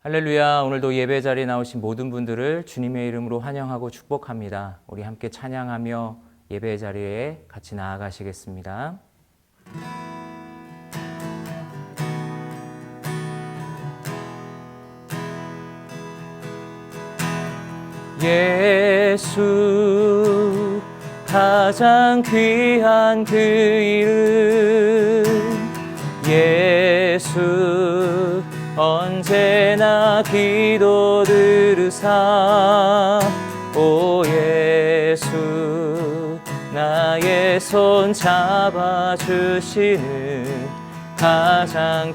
할렐루야. 오늘도 예배 자리에 나오신 모든 분들을 주님의 이름으로 환영하고 축복합니다. 우리 함께 찬양하며 예배 자리에 같이 나아가시겠습니다. 예수 가장 귀한 그 이름, 예수 언제나 기도 들으사, 오 예수 나의 손 잡아주시는 가장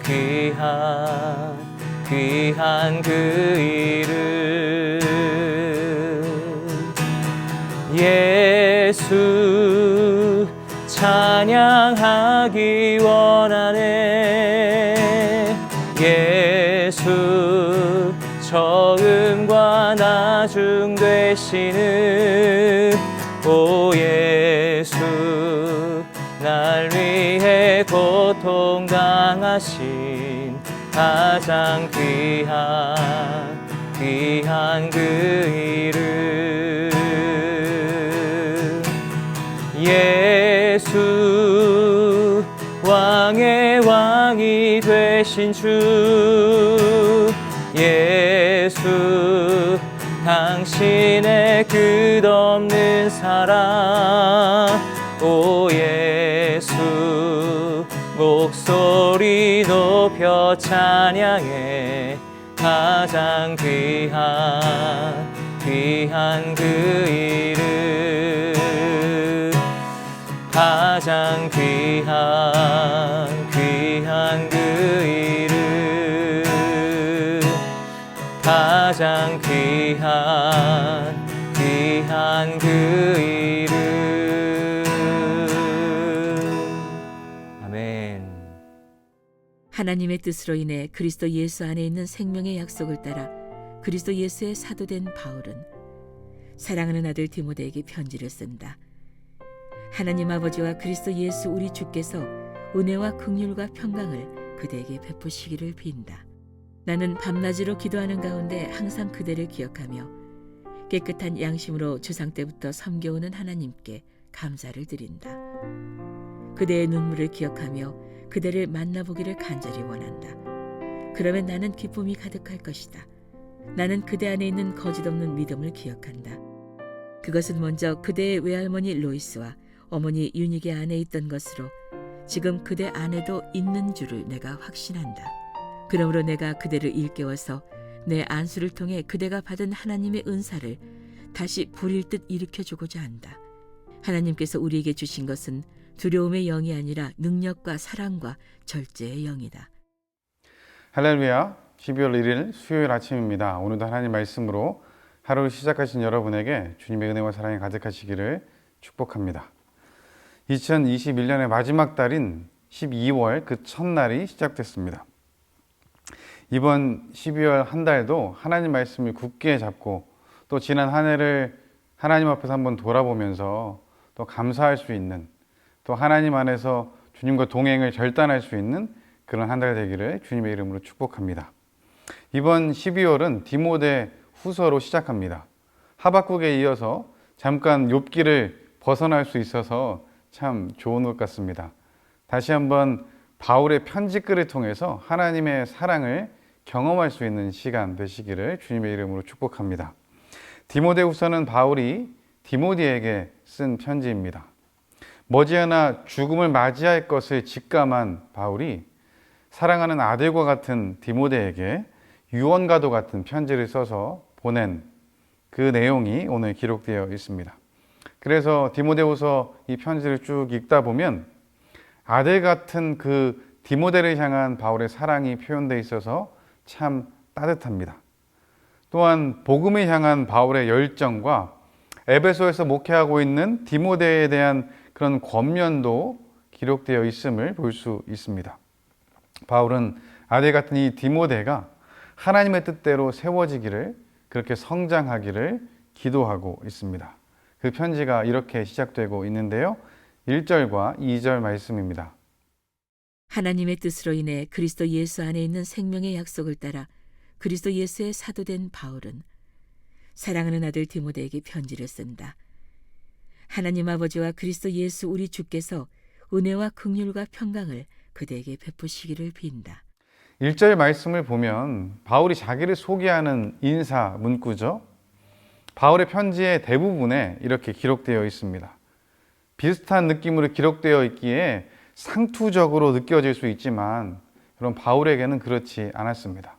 귀한 그 이름, 예수 찬양하기 원하네. 예수 처음과 나중 되시는 오 예수 날 위해 고통 당하신 가장 귀한 그 이름, 예수 왕의 왕이 되신 주, 예수 당신의 끝없는 사랑, 오 예수 목소리 높여 찬양해 가장 귀한 그 이름, 가장 귀한 그 이름, 가장 귀한 그 이름. 아멘. 하나님의 뜻으로 인해 그리스도 예수 안에 있는 생명의 약속을 따라 그리스도 예수의 사도된 바울은 사랑하는 아들 디모데에게 편지를 쓴다. 하나님 아버지와 그리스도 예수 우리 주께서 은혜와 긍휼과 평강을 그대에게 베푸시기를 빈다. 나는 밤낮으로 기도하는 가운데 항상 그대를 기억하며 깨끗한 양심으로 주상 때부터 섬겨오는 하나님께 감사를 드린다. 그대의 눈물을 기억하며 그대를 만나보기를 간절히 원한다. 그러면 나는 기쁨이 가득할 것이다. 나는 그대 안에 있는 거짓없는 믿음을 기억한다. 그것은 먼저 그대의 외할머니 로이스와 어머니 유닉의 안에 있던 것으로 지금 그대 안에도 있는 줄을 내가 확신한다. 그러므로 내가 그대를 일깨워서 내 안수를 통해 그대가 받은 하나님의 은사를 다시 불일 듯 일으켜주고자 한다. 하나님께서 우리에게 주신 것은 두려움의 영이 아니라 능력과 사랑과 절제의 영이다. 할렐루야. 12월 1일 수요일 아침입니다. 오늘도 하나님 말씀으로 하루를 시작하신 여러분에게 주님의 은혜와 사랑이 가득하시기를 축복합니다. 2021년의 마지막 달인 12월 그 첫날이 시작됐습니다. 이번 12월 한 달도 하나님 말씀을 굳게 잡고 또 지난 한 해를 하나님 앞에서 한번 돌아보면서 또 감사할 수 있는, 또 하나님 안에서 주님과 동행을 결단할 수 있는 그런 한 달 되기를 주님의 이름으로 축복합니다. 이번 12월은 디모데 후서로 시작합니다. 하박국에 이어서 잠깐 욥기를 벗어날 수 있어서 참 좋은 것 같습니다. 다시 한번 바울의 편지글을 통해서 하나님의 사랑을 경험할 수 있는 시간 되시기를 주님의 이름으로 축복합니다. 디모데후서는 바울이 디모데에게 쓴 편지입니다. 머지않아 죽음을 맞이할 것을 직감한 바울이 사랑하는 아들과 같은 디모데에게 유언과도 같은 편지를 써서 보낸 그 내용이 오늘 기록되어 있습니다. 그래서 디모데후서 이 편지를 쭉 읽다 보면 아들 같은 그 디모데를 향한 바울의 사랑이 표현되어 있어서 참 따뜻합니다. 또한 복음을 향한 바울의 열정과 에베소에서 목회하고 있는 디모데에 대한 그런 권면도 기록되어 있음을 볼 수 있습니다. 바울은 아들 같은 이 디모데가 하나님의 뜻대로 세워지기를, 그렇게 성장하기를 기도하고 있습니다. 그 편지가 이렇게 시작되고 있는데요. 1절과 2절 말씀입니다. 하나님의 뜻으로 인해 그리스도 예수 안에 있는 생명의 약속을 따라 그리스도 예수의 사도된 바울은 사랑하는 아들 디모데에게 편지를 쓴다. 하나님 아버지와 그리스도 예수 우리 주께서 은혜와 긍휼과 평강을 그대에게 베푸시기를 빈다. 1절 말씀을 보면 바울이 자기를 소개하는 인사 문구죠. 바울의 편지의 대부분에 이렇게 기록되어 있습니다. 비슷한 느낌으로 기록되어 있기에 상투적으로 느껴질 수 있지만 여러분, 바울에게는 그렇지 않았습니다.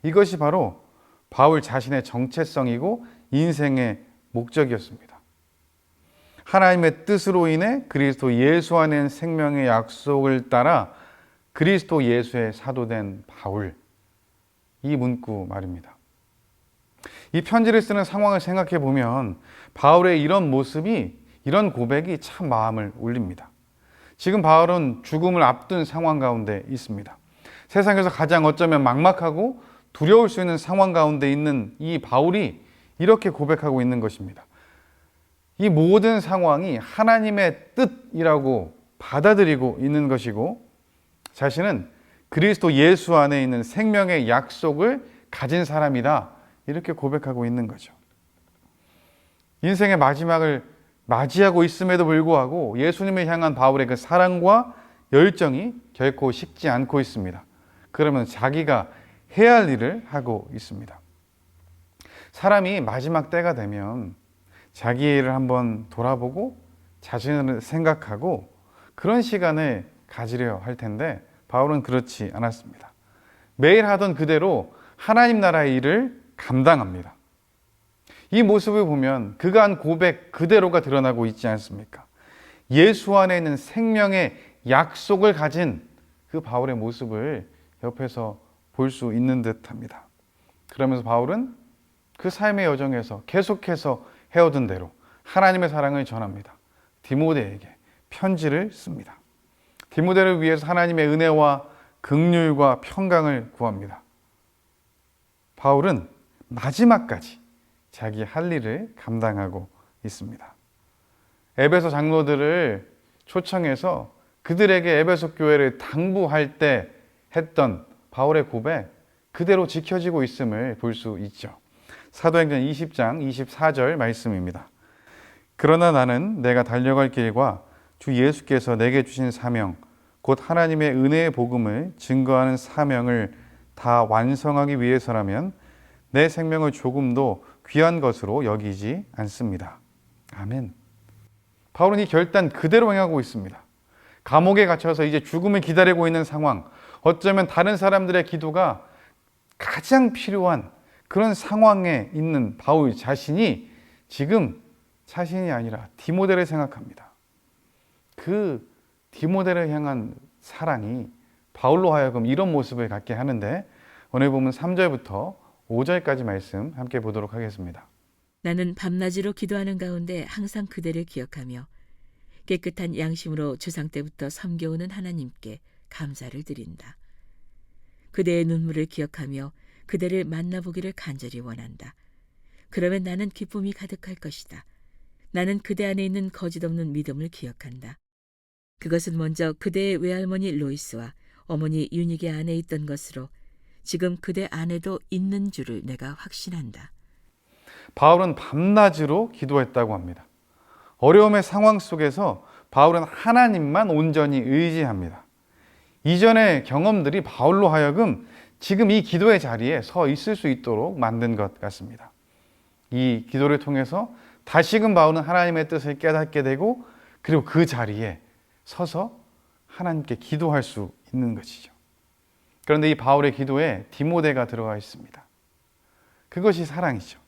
이것이 바로 바울 자신의 정체성이고 인생의 목적이었습니다. 하나님의 뜻으로 인해 그리스도 예수 안에 생명의 약속을 따라 그리스도 예수의 사도된 바울, 이 문구 말입니다. 이 편지를 쓰는 상황을 생각해 보면 바울의 이런 모습이, 이런 고백이 참 마음을 울립니다. 지금 바울은 죽음을 앞둔 상황 가운데 있습니다. 세상에서 가장 어쩌면 막막하고 두려울 수 있는 상황 가운데 있는 이 바울이 이렇게 고백하고 있는 것입니다. 이 모든 상황이 하나님의 뜻이라고 받아들이고 있는 것이고, 자신은 그리스도 예수 안에 있는 생명의 약속을 가진 사람이다, 이렇게 고백하고 있는 거죠. 인생의 마지막을 맞이하고 있음에도 불구하고 예수님을 향한 바울의 그 사랑과 열정이 결코 식지 않고 있습니다. 그러면 자기가 해야 할 일을 하고 있습니다. 사람이 마지막 때가 되면 자기의 일을 한번 돌아보고 자신을 생각하고 그런 시간을 가지려 할 텐데 바울은 그렇지 않았습니다. 매일 하던 그대로 하나님 나라의 일을 감당합니다. 이 모습을 보면 그가 한 고백 그대로가 드러나고 있지 않습니까? 예수 안에 있는 생명의 약속을 가진 그 바울의 모습을 옆에서 볼 수 있는 듯합니다. 그러면서 바울은 그 삶의 여정에서 계속해서 해오던 대로 하나님의 사랑을 전합니다. 디모데에게 편지를 씁니다. 디모데를 위해서 하나님의 은혜와 긍휼과 평강을 구합니다. 바울은 마지막까지 자기 할 일을 감당하고 있습니다. 에베소 장로들을 초청해서 그들에게 에베소 교회를 당부할 때 했던 바울의 고백 그대로 지켜지고 있음을 볼 수 있죠. 사도행전 20장 24절 말씀입니다. 그러나 나는 내가 달려갈 길과 주 예수께서 내게 주신 사명, 곧 하나님의 은혜의 복음을 증거하는 사명을 다 완성하기 위해서라면 내 생명을 조금도 귀한 것으로 여기지 않습니다. 아멘. 바울은 이 결단 그대로 행하고 있습니다. 감옥에 갇혀서 이제 죽음을 기다리고 있는 상황, 어쩌면 다른 사람들의 기도가 가장 필요한 그런 상황에 있는 바울 자신이 지금 자신이 아니라 디모데를 생각합니다. 그 디모데를 향한 사랑이 바울로 하여금 이런 모습을 갖게 하는데, 오늘 보면 3절부터 5절까지 말씀 함께 보도록 하겠습니다. 나는 밤낮으로 기도하는 가운데 항상 그대를 기억하며 깨끗한 양심으로 주상 때부터 섬겨오는 하나님께 감사를 드린다. 그대의 눈물을 기억하며 그대를 만나보기를 간절히 원한다. 그러면 나는 기쁨이 가득할 것이다. 나는 그대 안에 있는 거짓 없는 믿음을 기억한다. 그것은 먼저 그대의 외할머니 로이스와 어머니 유닉의 안에 있던 것으로 지금 그대 안에도 있는 줄을 내가 확신한다. 바울은 밤낮으로 기도했다고 합니다. 어려움의 상황 속에서 바울은 하나님만 온전히 의지합니다. 이전의 경험들이 바울로 하여금 지금 이 기도의 자리에 서 있을 수 있도록 만든 것 같습니다. 이 기도를 통해서 다시금 바울은 하나님의 뜻을 깨닫게 되고, 그리고 그 자리에 서서 하나님께 기도할 수 있는 것이죠. 그런데 이 바울의 기도에 디모데가 들어가 있습니다. 그것이 사랑이죠.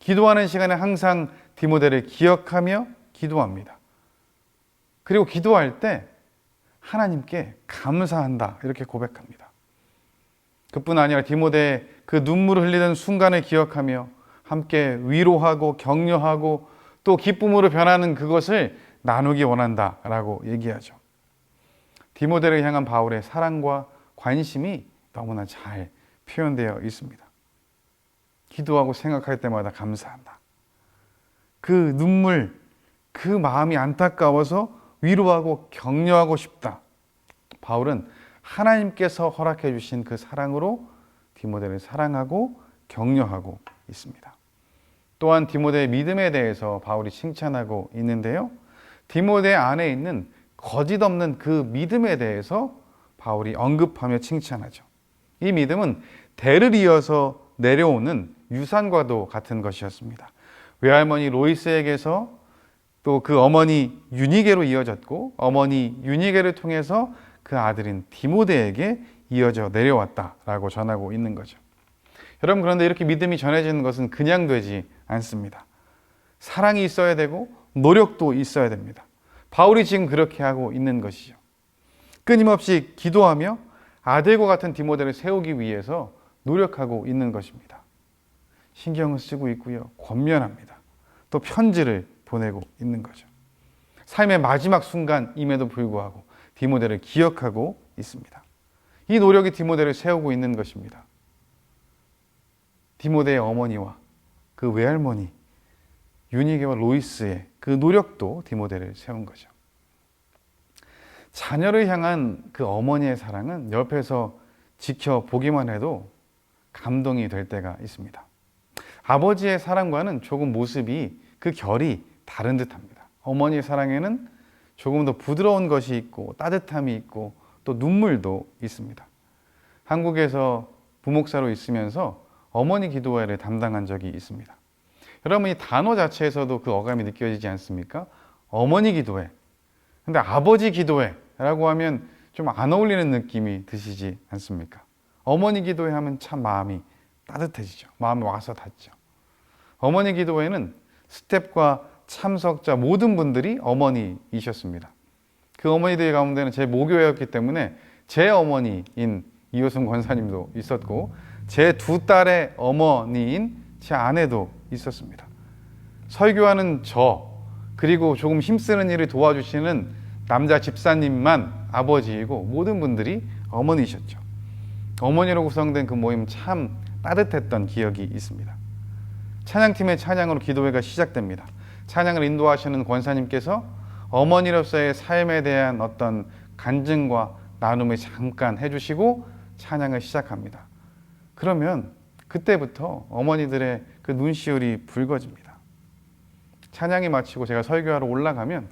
기도하는 시간에 항상 디모데를 기억하며 기도합니다. 그리고 기도할 때 하나님께 감사한다, 이렇게 고백합니다. 그뿐 아니라 디모데의 그 눈물을 흘리는 순간을 기억하며 함께 위로하고 격려하고 또 기쁨으로 변하는 그것을 나누기 원한다라고 얘기하죠. 디모데를 향한 바울의 사랑과 관심이 너무나 잘 표현되어 있습니다. 기도하고 생각할 때마다 감사한다. 그 눈물, 그 마음이 안타까워서 위로하고 격려하고 싶다. 바울은 하나님께서 허락해 주신 그 사랑으로 디모데를 사랑하고 격려하고 있습니다. 또한 디모데의 믿음에 대해서 바울이 칭찬하고 있는데요. 디모데 안에 있는 거짓 없는 그 믿음에 대해서 바울이 언급하며 칭찬하죠. 이 믿음은 대를 이어서 내려오는 유산과도 같은 것이었습니다. 외할머니 로이스에게서 또 그 어머니 유니게로 이어졌고 어머니 유니게를 통해서 그 아들인 디모데에게 이어져 내려왔다라고 전하고 있는 거죠. 여러분, 그런데 이렇게 믿음이 전해지는 것은 그냥 되지 않습니다. 사랑이 있어야 되고 노력도 있어야 됩니다. 바울이 지금 그렇게 하고 있는 것이죠. 끊임없이 기도하며 아들과 같은 디모데를 세우기 위해서 노력하고 있는 것입니다. 신경을 쓰고 있고요. 권면합니다. 또 편지를 보내고 있는 거죠. 삶의 마지막 순간임에도 불구하고 디모데를 기억하고 있습니다. 이 노력이 디모데를 세우고 있는 것입니다. 디모데의 어머니와 그 외할머니 유니게와 로이스의 그 노력도 디모데를 세운 거죠. 자녀를 향한 그 어머니의 사랑은 옆에서 지켜보기만 해도 감동이 될 때가 있습니다. 아버지의 사랑과는 조금 모습이 그 결이 다른 듯합니다. 어머니의 사랑에는 조금 더 부드러운 것이 있고 따뜻함이 있고 또 눈물도 있습니다. 한국에서 부목사로 있으면서 어머니 기도회를 담당한 적이 있습니다. 여러분, 이 단어 자체에서도 그 어감이 느껴지지 않습니까? 어머니 기도회. 근데 아버지 기도회라고 하면 좀 안 어울리는 느낌이 드시지 않습니까? 어머니 기도회 하면 참 마음이 따뜻해지죠. 마음이 와서 닿죠. 어머니 기도회는 스텝과 참석자 모든 분들이 어머니이셨습니다. 그 어머니들 가운데는 제 모교회였기 때문에 제 어머니인 이효승 권사님도 있었고 제 두 딸의 어머니인 제 아내도 있었습니다. 설교하는 저, 그리고 조금 힘쓰는 일을 도와주시는 남자 집사님만 아버지이고 모든 분들이 어머니셨죠. 어머니로 구성된 그 모임 참 따뜻했던 기억이 있습니다. 찬양팀의 찬양으로 기도회가 시작됩니다. 찬양을 인도하시는 권사님께서 어머니로서의 삶에 대한 어떤 간증과 나눔을 잠깐 해주시고 찬양을 시작합니다. 그러면 그때부터 어머니들의 그 눈시울이 붉어집니다. 찬양이 마치고 제가 설교하러 올라가면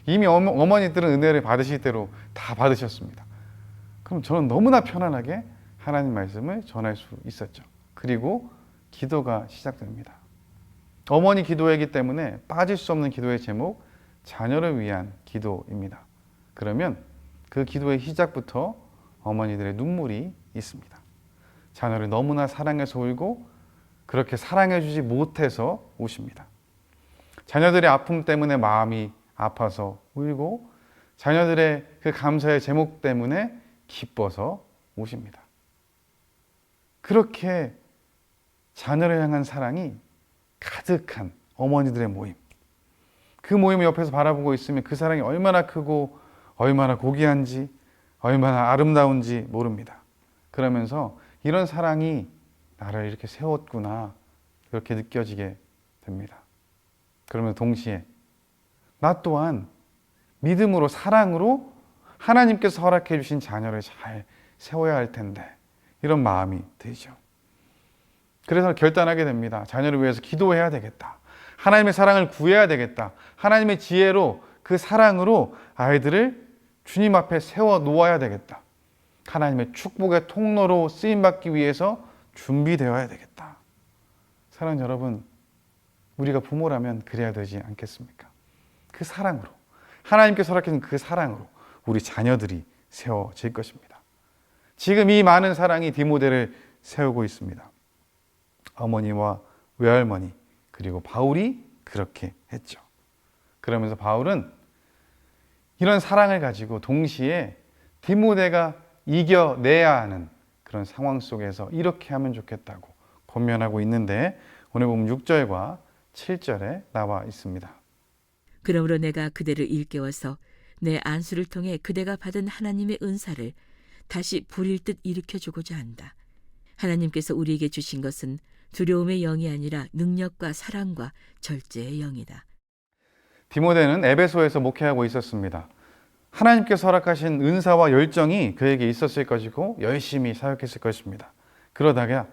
이미 어머니들은 은혜를 받으실 대로 다 받으셨습니다. 그럼 저는 너무나 편안하게 하나님 말씀을 전할 수 있었죠. 그리고 기도가 시작됩니다. 어머니 기도회이기 때문에 빠질 수 없는 기도의 제목, 자녀를 위한 기도입니다. 그러면 그 기도의 시작부터 어머니들의 눈물이 있습니다. 자녀를 너무나 사랑해서 울고 그렇게 사랑해주지 못해서 우십니다. 자녀들의 아픔 때문에 마음이 아파서 울고 자녀들의 그 감사의 제목 때문에 기뻐서 우십니다. 그렇게 자녀를 향한 사랑이 가득한 어머니들의 모임. 그 모임을 옆에서 바라보고 있으면 그 사랑이 얼마나 크고 얼마나 고귀한지 얼마나 아름다운지 모릅니다. 그러면서 이런 사랑이 나를 이렇게 세웠구나 그렇게 느껴지게 됩니다. 그러면 동시에 나 또한 믿음으로 사랑으로 하나님께서 허락해 주신 자녀를 잘 세워야 할 텐데 이런 마음이 들죠. 그래서 결단하게 됩니다. 자녀를 위해서 기도해야 되겠다. 하나님의 사랑을 구해야 되겠다. 하나님의 지혜로 그 사랑으로 아이들을 주님 앞에 세워 놓아야 되겠다. 하나님의 축복의 통로로 쓰임받기 위해서 준비되어야 되겠다. 사랑하는 여러분, 우리가 부모라면 그래야 되지 않겠습니까? 그 사랑으로, 하나님께서 허락해준 그 사랑으로 우리 자녀들이 세워질 것입니다. 지금 이 많은 사랑이 디모데를 세우고 있습니다. 어머니와 외할머니 그리고 바울이 그렇게 했죠. 그러면서 바울은 이런 사랑을 가지고 동시에 디모데가 이겨내야 하는 그런 상황 속에서 이렇게 하면 좋겠다고 권면하고 있는데 오늘 보면 6절과 7절에 나와 있습니다. 그러므로 내가 그대를 일깨워서 내 안수를 통해 그대가 받은 하나님의 은사를 다시 불일 듯 일으켜주고자 한다. 하나님께서 우리에게 주신 것은 두려움의 영이 아니라 능력과 사랑과 절제의 영이다. 디모데는 에베소에서 목회하고 있었습니다. 하나님께서 허락하신 은사와 열정이 그에게 있었을 것이고 열심히 사역했을 것입니다. 그러다가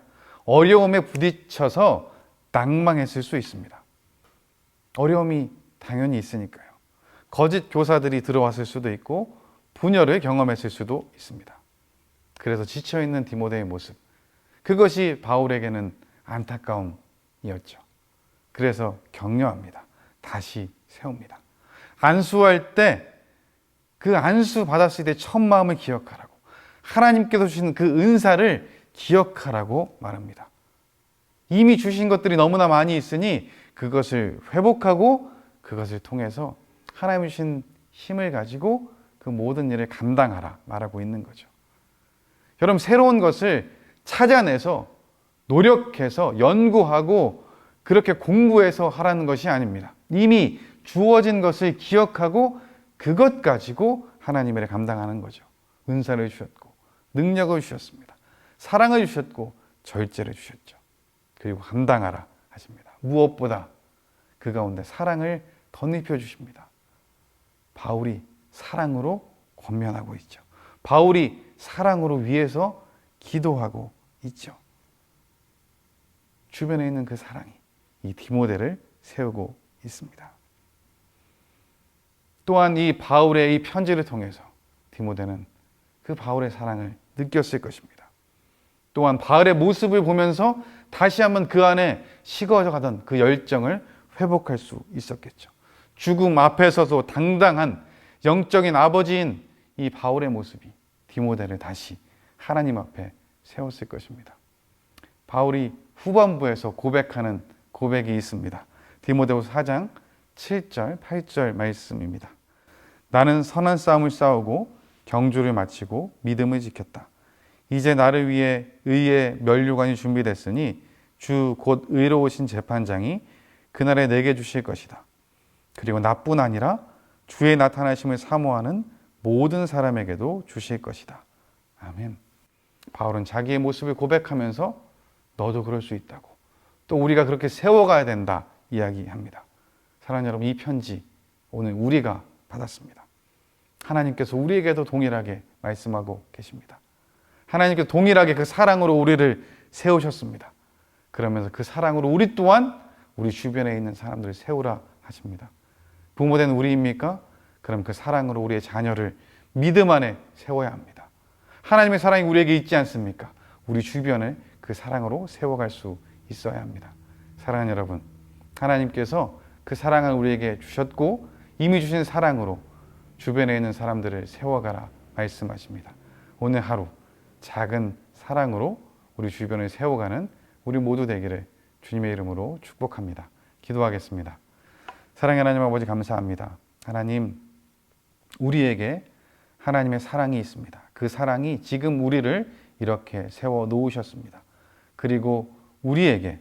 어려움에 부딪혀서 낭망했을 수 있습니다. 어려움이 당연히 있으니까요. 거짓 교사들이 들어왔을 수도 있고 분열을 경험했을 수도 있습니다. 그래서 지쳐있는 디모데의 모습, 그것이 바울에게는 안타까움이었죠. 그래서 격려합니다. 다시 세웁니다. 안수할 때 그 안수 받았을 때 첫 마음을 기억하라고, 하나님께서 주신 그 은사를 기억하라고 말합니다. 이미 주신 것들이 너무나 많이 있으니 그것을 회복하고 그것을 통해서 하나님 주신 힘을 가지고 그 모든 일을 감당하라 말하고 있는 거죠. 여러분, 새로운 것을 찾아내서 노력해서 연구하고 그렇게 공부해서 하라는 것이 아닙니다. 이미 주어진 것을 기억하고 그것 가지고 하나님의 일을 감당하는 거죠. 은사를 주셨고 능력을 주셨습니다. 사랑을 주셨고 절제를 주셨죠. 그리고 감당하라 하십니다. 무엇보다 그 가운데 사랑을 덧입혀 주십니다. 바울이 사랑으로 권면하고 있죠. 바울이 사랑으로 위해서 기도하고 있죠. 주변에 있는 그 사랑이 이 디모데를 세우고 있습니다. 또한 이 바울의 이 편지를 통해서 디모데는 그 바울의 사랑을 느꼈을 것입니다. 또한 바울의 모습을 보면서 다시 한번 그 안에 식어져 가던 그 열정을 회복할 수 있었겠죠. 죽음 앞에서도 당당한 영적인 아버지인 이 바울의 모습이 디모데를 다시 하나님 앞에 세웠을 것입니다. 바울이 후반부에서 고백하는 고백이 있습니다. 디모데후서 4장 7절, 8절 말씀입니다. 나는 선한 싸움을 싸우고 경주를 마치고 믿음을 지켰다. 이제 나를 위해 의의 면류관이 준비됐으니 주 곧 의로우신 재판장이 그날에 내게 주실 것이다. 그리고 나뿐 아니라 주의 나타나심을 사모하는 모든 사람에게도 주실 것이다. 아멘. 바울은 자기의 모습을 고백하면서 너도 그럴 수 있다고, 또 우리가 그렇게 세워가야 된다 이야기합니다. 사랑하는 여러분, 이 편지 오늘 우리가 받았습니다. 하나님께서 우리에게도 동일하게 말씀하고 계십니다. 하나님께서 동일하게 그 사랑으로 우리를 세우셨습니다. 그러면서 그 사랑으로 우리 또한 우리 주변에 있는 사람들을 세우라 하십니다. 부모된 우리입니까? 그럼 그 사랑으로 우리의 자녀를 믿음 안에 세워야 합니다. 하나님의 사랑이 우리에게 있지 않습니까? 우리 주변을 그 사랑으로 세워갈 수 있어야 합니다. 사랑하는 여러분, 하나님께서 그 사랑을 우리에게 주셨고 이미 주신 사랑으로 주변에 있는 사람들을 세워가라 말씀하십니다. 오늘 하루 작은 사랑으로 우리 주변을 세워가는 우리 모두 되기를 주님의 이름으로 축복합니다. 기도하겠습니다. 사랑의 하나님 아버지, 감사합니다. 하나님, 우리에게 하나님의 사랑이 있습니다. 그 사랑이 지금 우리를 이렇게 세워 놓으셨습니다. 그리고 우리에게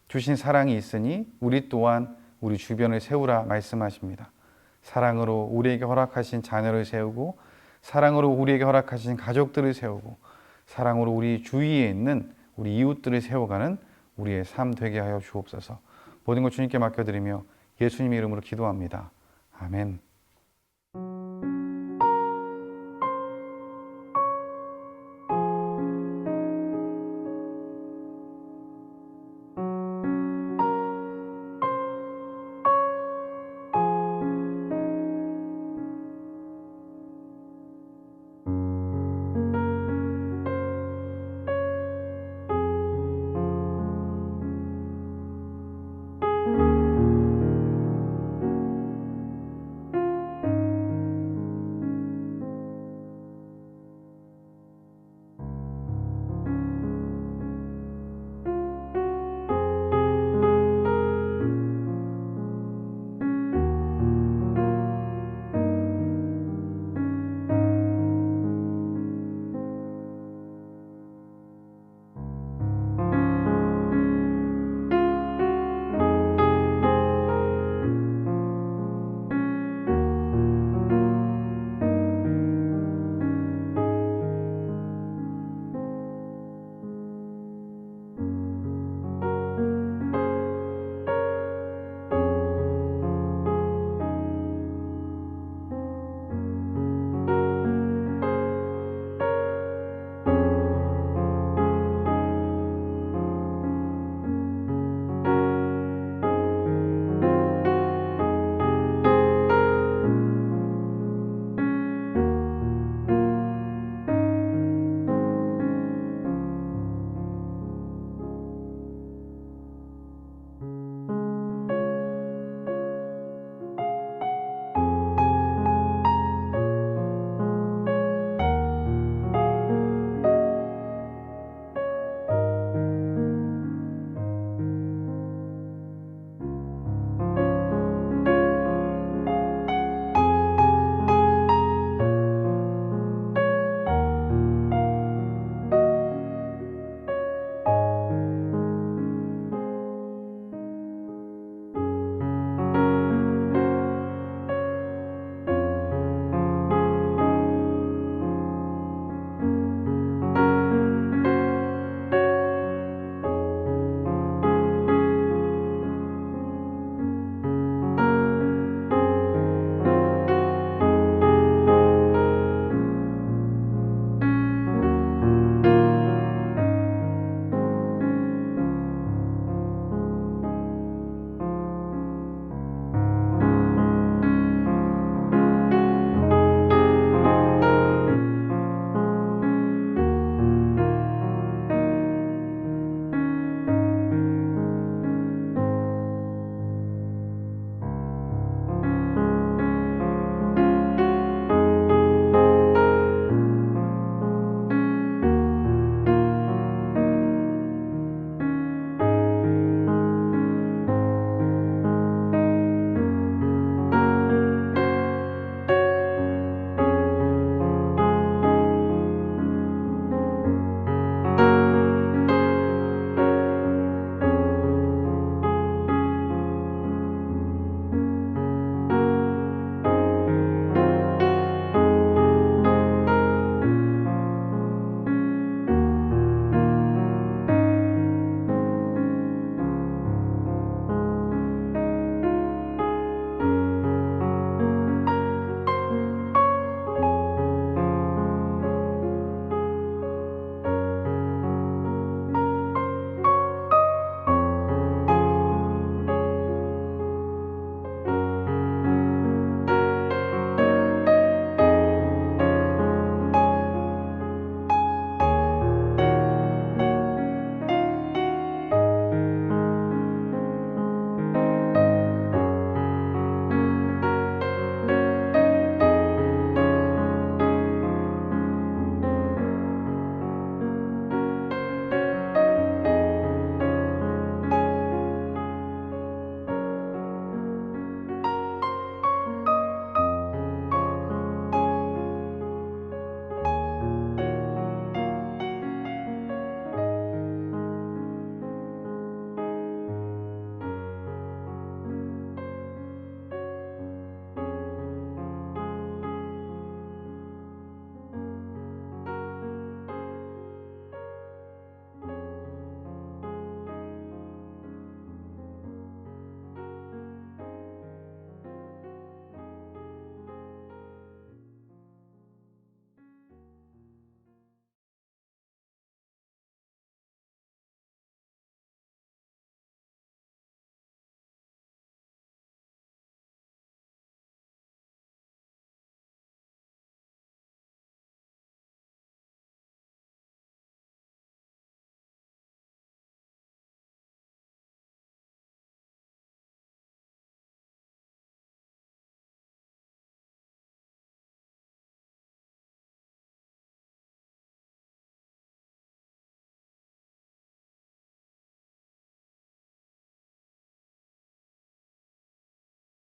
주신 사랑이 있으니 우리 또한 우리 주변을 세우라 말씀하십니다. 사랑으로 우리에게 허락하신 자녀를 세우고, 사랑으로 우리에게 허락하신 가족들을 세우고, 사랑으로 우리 주위에 있는 우리 이웃들을 세워가는 우리의 삶 되게 하여 주옵소서. 모든 것 주님께 맡겨드리며 예수님의 이름으로 기도합니다. 아멘.